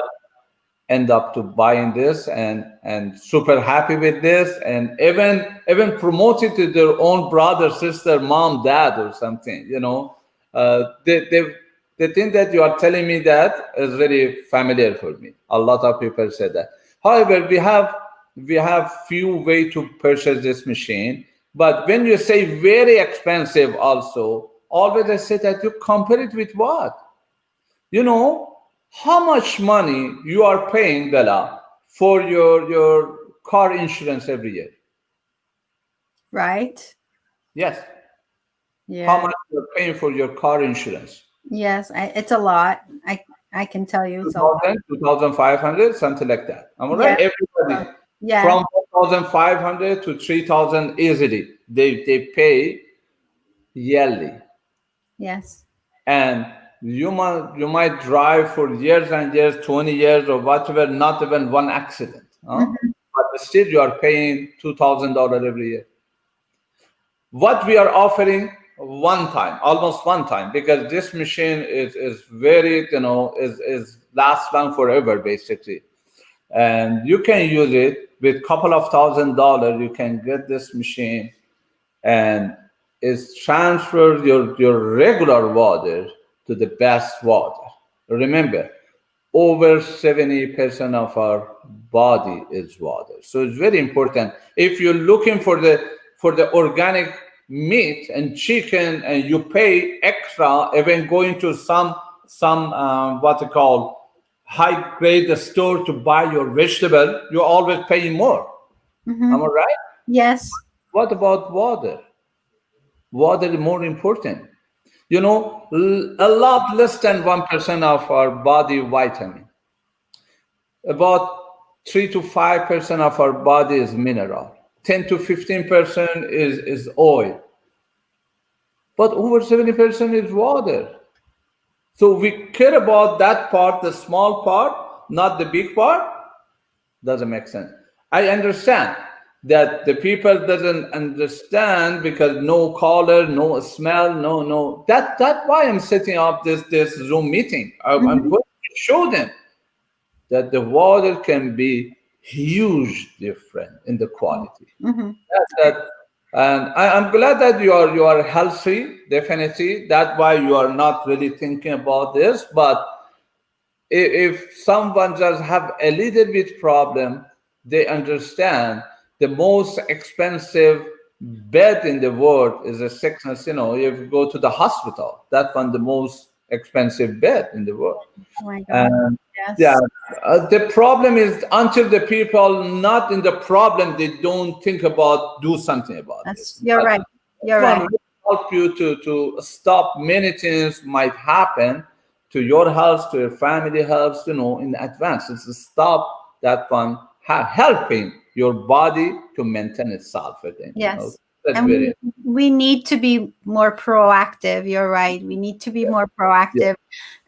end up to buying this and super happy with this, and even promote it to their own brother, sister, mom, dad, or something. The thing that you are telling me that is really familiar for me. A lot of people say that. However, we have few way to purchase this machine, but when you say very expensive, also always I say that you compare it with what? You know how much money you are paying, Dela, for your car insurance every year? Right? Yes. How Yeah. much you're paying for your car insurance? Yes. It's a lot. I can tell you it's a lot. 2000, 2500, something like that. Am I right? Yes. Everybody Yes. from 1500 to 3000 easily. They pay yearly. Yes. And you might drive for years and years, 20 years or whatever, not even one accident. Huh? Mhm. But still you are paying $2,000 every year. What we are offering one time, almost one time, because this machine is very, is lasts long forever basically. And you can use it with couple of $1,000. You can get this machine and is transfer your regular water to the best water. Remember, over 70% of our body is water. So it's very important. If you're looking for the organic meat and chicken, and you pay extra, even going to some what they call high grade store to buy your vegetable, you're always paying more. Am I Mhm. right? Yes. What about water? Water is more important. A lot less than 1% of our body vitamin. About 3 to 5% of our body is mineral. 10 to 15% is oil. But over 70% is water. So we care about that part, the small part, not the big part. Doesn't make sense. I understand that the people doesn't understand because no color, no smell, no. That's why I'm setting up this Zoom meeting. I'm Mhm. going to show them that the water can be huge different in the quality. Mhm. That, and I'm glad that you are healthy. Definitely, that's why you are not really thinking about this. But if someone just have a little bit problem, they understand the most expensive bed in the world is a sickness. If you go to the hospital, that one the most expensive bed in the world. Oh my God. And yeah, Yes. the problem is until the people not in the problem, they don't think about do something about this. You're But right. this You're one right. will help you to stop many things might happen to your health, to your family health, in advance. It's to stop that one helping your body to maintain itself again. Yes. That's And very we need to be more proactive. You're right. We need to be more yeah, proactive.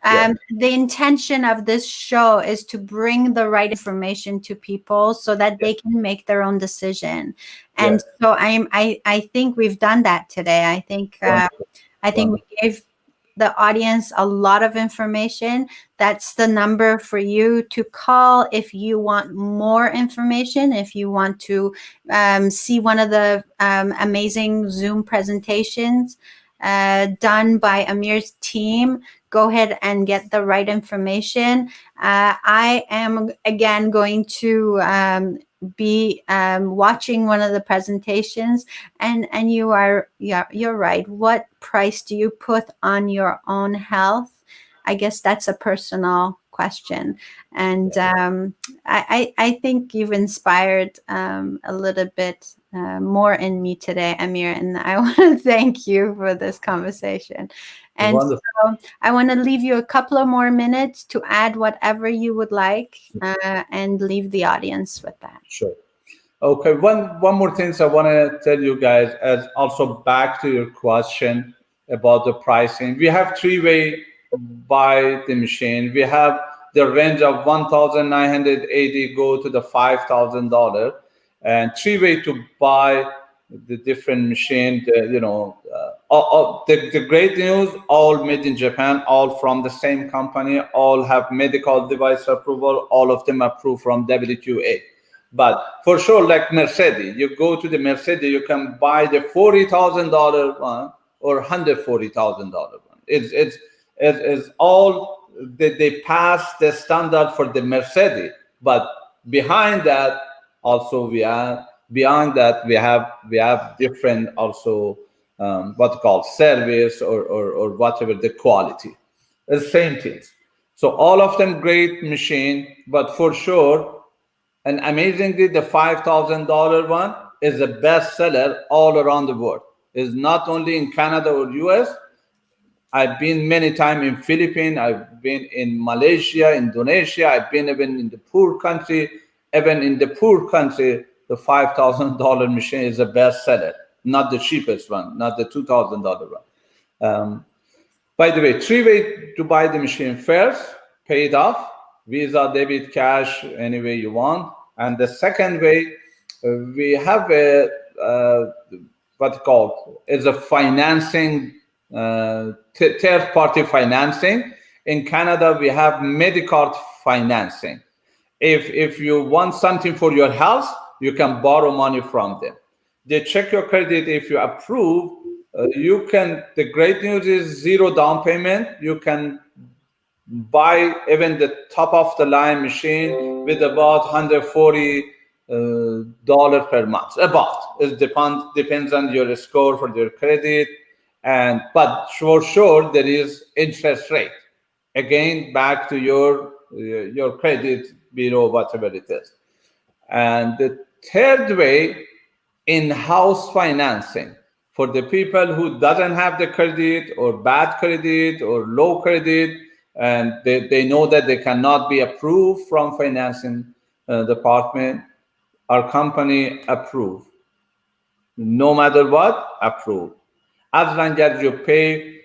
yeah, The intention of this show is to bring the right information to people so that yeah, they can make their own decision. yeah. And so I think we've done that today. Wonderful, I think wonderful. we gave the audience a lot of information. That's the number for you to call if you want more information, if you want to see one of the amazing Zoom presentations done by Amir's team. Go ahead and get the right information. I am again going to be watching one of the presentations, and you're right. What price do you put on your own health? I guess that's a personal question, and I think you've inspired a little bit more in me today, Amir, and I want to thank you for this conversation. And Wonderful. so I want to leave you a couple of more minutes to add whatever you would like, and leave the audience with that. Sure. Okay, one more thing I want to tell you guys, as also back to your question about the pricing. We have three-way buy the machine. We have the range of 1,980 go to the $5,000, and three-way to buy the different machine. The great news, all made in Japan, all from the same company, all have medical device approval, all of them approved from WQA. But for sure, like Mercedes, you go to the Mercedes, you can buy the $40,000 one or $140,000 one. It's all they pass the standard for the Mercedes, but behind that also beyond that we have different also what called service or whatever the quality. The same things. So all of them great machine, but for sure. And amazingly, the $5,000 one is the best seller all around the world. It's not only in Canada or US. I've been many times in Philippines. I've been in Malaysia, Indonesia. I've been even in the poor country. Even in the poor country, the $5,000 machine is the best seller, not the cheapest one, not the $2,000 one. By the way, three ways to buy the machine. First, pay it off, Visa, debit, cash, any way you want. And the second way, we have a what's called is a financing, third party financing. In Canada, we have Medicard financing. If you want something for your health, you can borrow money from them. They check your credit. If you approve, you can. The great news is zero down payment. You can buy even the top of the line machine with about $140 per month. About it depends on your score for your credit, and but for sure there is interest rate. Again, back to your credit bureau, whatever it is. And the third way, in-house financing for the people who doesn't have the credit or bad credit or low credit, and they know that they cannot be approved from financing department. Our company approve, no matter what, approve, as long as you pay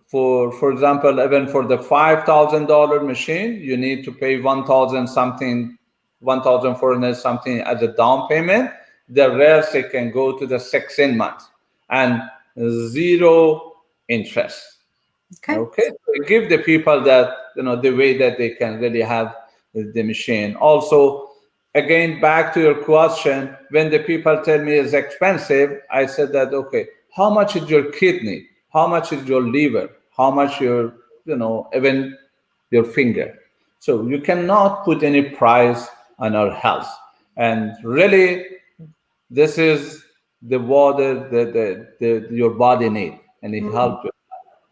for example, even for the $5,000 machine, you need to pay 1,000 something, 1,400 something as a down payment. The rest it can go to the 16 months and zero interest. Okay. So give the people that the way that they can really have the machine. Also, again, back to your question, when the people tell me it's expensive, I said that okay, how much is your kidney? How much is your liver? How much your even your finger? So you cannot put any price on our health. And really, this is the water that your body needs, and it helps you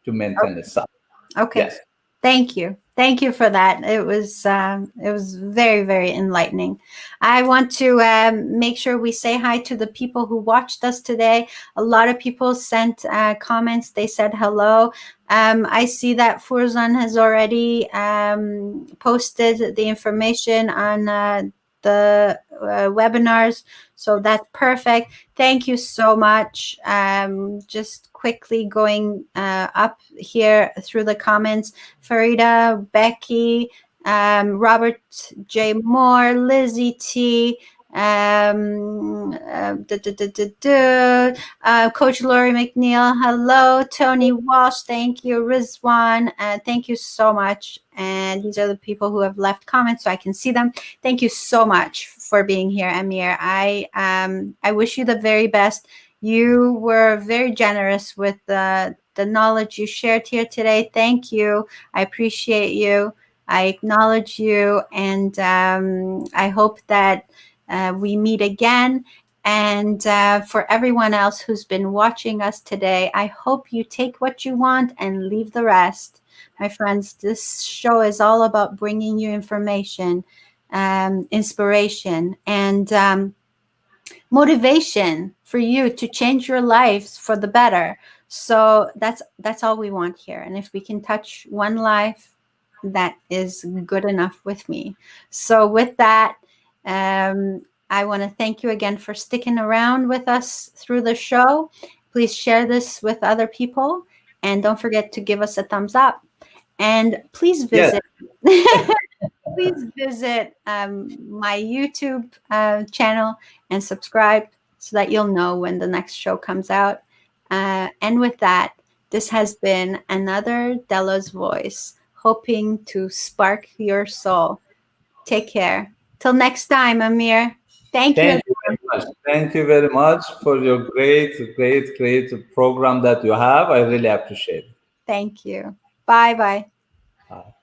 to maintain itself. Okay. Yes. Thank you. Thank you for that. It was very, very enlightening. I want to make sure we say hi to the people who watched us today. A lot of people sent comments. They said hello. I see that Furzan has already posted the information on the webinars. So that's perfect. Thank you so much. Just quickly going up here through the comments. Farida, Becky, Robert J. Moore, Lizzie T, Coach Lori McNeil, hello. Tony Walsh, thank you. Rizwan, thank you so much. And these are the people who have left comments so I can see them. Thank you so much for being here, Amir. I wish you the very best. You were very generous with the knowledge you shared here today. Thank you. I appreciate you. I acknowledge you. And I hope that we meet again. And for everyone else who's been watching us today, I hope you take what you want and leave the rest. My friends, this show is all about bringing you information, inspiration, and motivation for you to change your lives for the better. So that's all we want here. And if we can touch one life, that is good enough with me. So with that, I want to thank you again for sticking around with us through the show. Please share this with other people, and don't forget to give us a thumbs up. And please visit. Yes. Please visit my YouTube channel and subscribe so that you'll know when the next show comes out. And with that, this has been another Dela's Voice, hoping to spark your soul. Take care. Till next time, Amir. Thank you. Thank you very much. Thank you very much for your great program that you have. I really appreciate it. Thank you. Bye-bye. Bye.